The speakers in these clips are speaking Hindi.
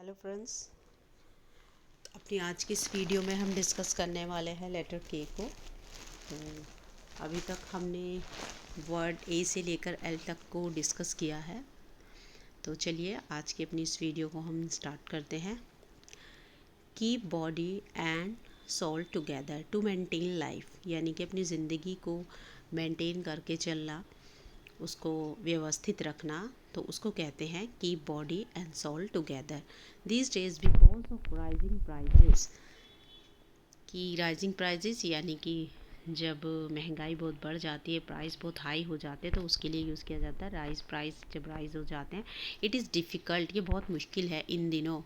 हेलो फ्रेंड्स, अपनी आज की इस वीडियो में हम डिस्कस करने वाले हैं लेटर के को। तो अभी तक हमने वर्ड ए से लेकर एल तक को डिस्कस किया है। तो चलिए आज की अपनी इस वीडियो को हम स्टार्ट करते हैं। Keep body and soul together to maintain life, यानी कि अपनी ज़िंदगी को मेंटेन करके चलना, उसको व्यवस्थित रखना, तो उसको कहते हैं keep body and soul together. These days because of rising prices, कि राइजिंग प्राइजेस यानी कि जब महंगाई बहुत बढ़ जाती है, प्राइस बहुत हाई हो जाते हैं, तो उसके लिए यूज़ किया जाता है प्राइस जब राइज हो जाते हैं। इट इज़ डिफ़िकल्ट, ये बहुत मुश्किल है इन दिनों,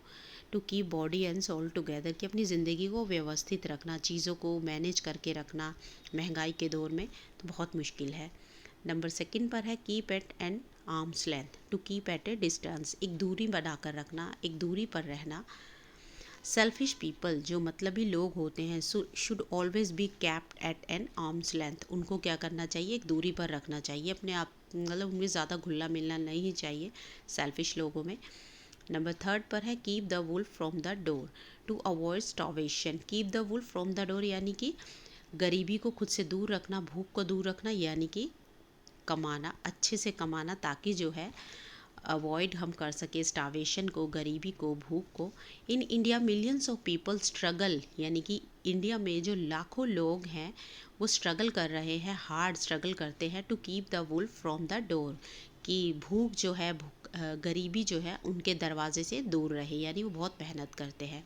to keep body and soul together, कि अपनी ज़िंदगी को व्यवस्थित रखना, चीज़ों को मैनेज करके रखना महंगाई के दौर में तो बहुत मुश्किल है। नंबर सेकंड पर है keep at an arm's length, to keep at a distance, एक दूरी बनाकर रखना, एक दूरी पर रहना। सेल्फिश पीपल, जो मतलबी लोग होते हैं, should always be kept at an arm's length, उनको क्या करना चाहिए, एक दूरी पर रखना चाहिए अपने आप, मतलब उनमें ज़्यादा घुलना मिलना नहीं चाहिए सेल्फिश लोगों में। नंबर थर्ड पर है keep the wolf from the door, to avoid starvation. Keep the wolf from the door यानी कि गरीबी को खुद से दूर रखना, भूख को दूर रखना, यानी कि कमाना, अच्छे से कमाना, ताकि जो है अवॉइड हम कर सके स्टार्वेशन को, गरीबी को, भूख को। In India millions of people struggle, यानी कि इंडिया में जो लाखों लोग हैं वो स्ट्रगल कर रहे हैं, हार्ड स्ट्रगल करते हैं, to keep the wolf from the door, कि भूख जो है, गरीबी जो है उनके दरवाजे से दूर रहे, यानी वो बहुत मेहनत करते हैं।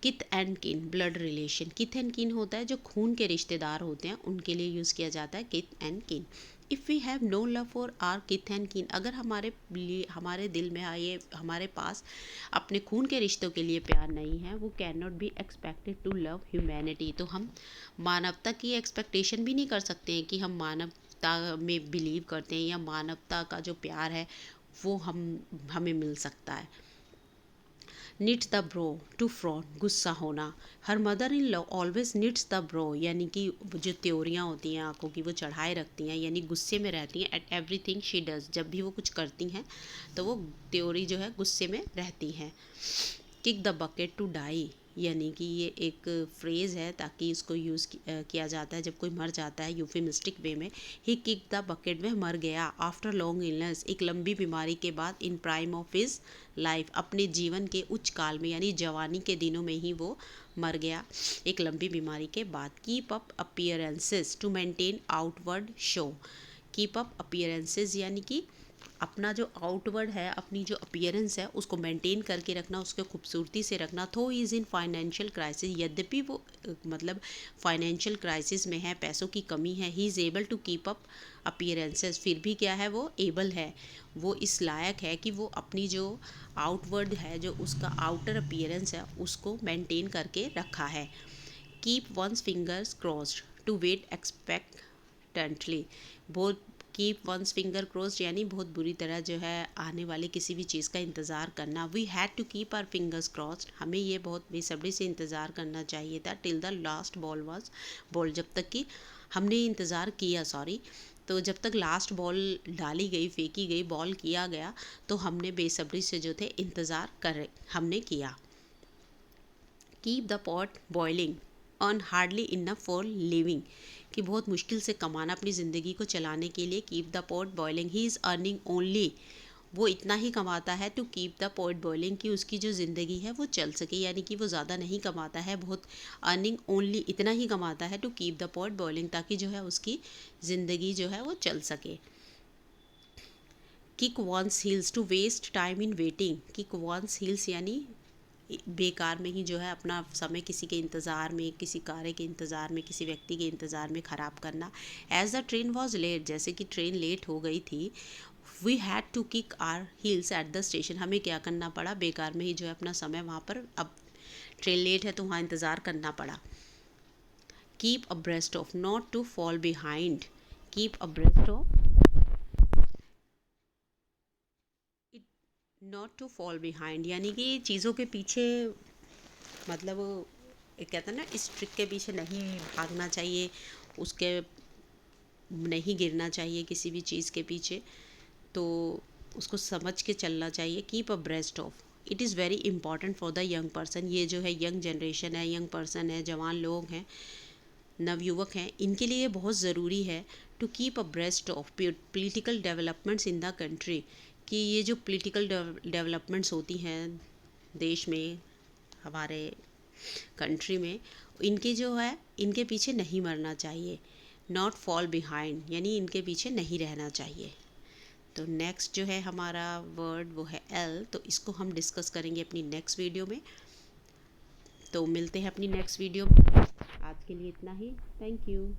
किथ एंड किन, ब्लड रिलेशन, किथ एंड किन होता है जो खून के रिश्तेदार होते हैं, उनके लिए यूज़ किया जाता है kith and kin. If we have no love for our kith and kin, अगर हमारे लिए, हमारे दिल में आए, हमारे पास अपने खून के रिश्तों के लिए प्यार नहीं है, वो can not be expected to love humanity, तो हम मानवता की एक्सपेक्टेशन भी नहीं कर सकते हैं कि हम मानवता में बिलीव करते हैं, या मानवता का जो प्यार है वो हमें मिल सकता है। Knits the brow, to frown, गुस्सा होना। हर mother in law always knits the brow, यानी कि जो त्योरियाँ होती हैं आंखों की, वो चढ़ाए रखती हैं, यानी गुस्से में रहती हैं एट एवरीथिंग शी डज, जब भी वो कुछ करती हैं तो वो त्योरी जो है गुस्से में रहती हैं। Kick the bucket to die, यानी कि ये एक फ्रेज़ है, ताकि इसको यूज़ किया जाता है जब कोई मर जाता है, यूफेमिस्टिक वे में। ही किक द बकेट, में मर गया, आफ्टर लॉन्ग इलनेस, एक लंबी बीमारी के बाद, इन प्राइम ऑफ हिज लाइफ, अपने जीवन के उच्च काल में, यानी जवानी के दिनों में ही वो मर गया एक लंबी बीमारी के बाद। Keep up appearances to maintain outward show, keep up appearances यानी कि अपना जो आउटवर्ड है, अपनी जो अपीयरेंस है उसको मेंटेन करके रखना, उसको खूबसूरती से रखना। थो इज़ इन फाइनेंशियल क्राइसिस, यद्यपि वो मतलब फाइनेंशियल क्राइसिस में है, पैसों की कमी है, he is able to keep up appearances, फिर भी क्या है, वो एबल है, वो इस लायक है कि वो अपनी जो आउटवर्ड है, जो उसका आउटर अपीयरेंस है, उसको मेंटेन करके रखा है। Keep one's fingers crossed to wait expectantly, बहुत कीप वंस फिंगर क्रॉस्ड यानी बहुत बुरी तरह जो है आने वाली किसी भी चीज़ का इंतज़ार करना। We had to keep our fingers crossed, हमें ये बहुत बेसब्री से इंतज़ार करना चाहिए था, till the last ball was ball, जब तक कि हमने इंतज़ार किया, सॉरी, तो जब तक लास्ट बॉल डाली गई, फेंकी गई, बॉल किया गया, तो हमने बेसब्री से जो थे इंतज़ार कर हमने किया। Keep the pot boiling, earn hardly enough for living, कि बहुत मुश्किल से कमाना अपनी ज़िंदगी को चलाने के लिए। Keep the pot boiling, he is earning only, वो इतना ही कमाता है, to keep the pot boiling, कि उसकी जो ज़िंदगी है वो चल सके, यानी कि वो ज़्यादा नहीं कमाता है, बहुत अर्निंग ओनली, इतना ही कमाता है, to keep the pot boiling, ताकि जो है उसकी ज़िंदगी जो है वो चल सके। Kick one's heels to waste time in waiting, kick one's heels यानी बेकार में ही जो है अपना समय किसी के इंतज़ार में, किसी कार्य के इंतज़ार में, किसी व्यक्ति के इंतज़ार में ख़राब करना। As the train was late, जैसे कि ट्रेन लेट हो गई थी, we had to kick our heels at the station, हमें क्या करना पड़ा, बेकार में ही जो है अपना समय वहाँ पर, अब ट्रेन लेट है तो वहाँ इंतज़ार करना पड़ा। Keep abreast of, not to fall behind, keep abreast of, not to fall behind, यानी कि चीज़ों के पीछे, मतलब एक कहता है ना, इस ट्रिक के पीछे नहीं भागना चाहिए, उसके नहीं गिरना चाहिए किसी भी चीज़ के पीछे, तो उसको समझ के चलना चाहिए। Keep a breast of, it is very important for the young person. ये जो है यंग जनरेशन है, यंग पर्सन है, जवान लोग हैं, नवयुवक हैं, इनके लिए बहुत ज़रूरी है to keep abreast of political developments in the country. कि ये जो पॉलिटिकल डेवलपमेंट्स होती हैं देश में, हमारे कंट्री में, इनके जो है इनके पीछे नहीं मरना चाहिए। नॉट फॉल बिहाइंड, यानी इनके पीछे नहीं रहना चाहिए। तो नेक्स्ट जो है हमारा वर्ड वो है एल, तो इसको हम डिस्कस करेंगे अपनी नेक्स्ट वीडियो में। तो मिलते हैं अपनी नेक्स्ट वीडियो में। आज के लिए इतना ही। Thank you.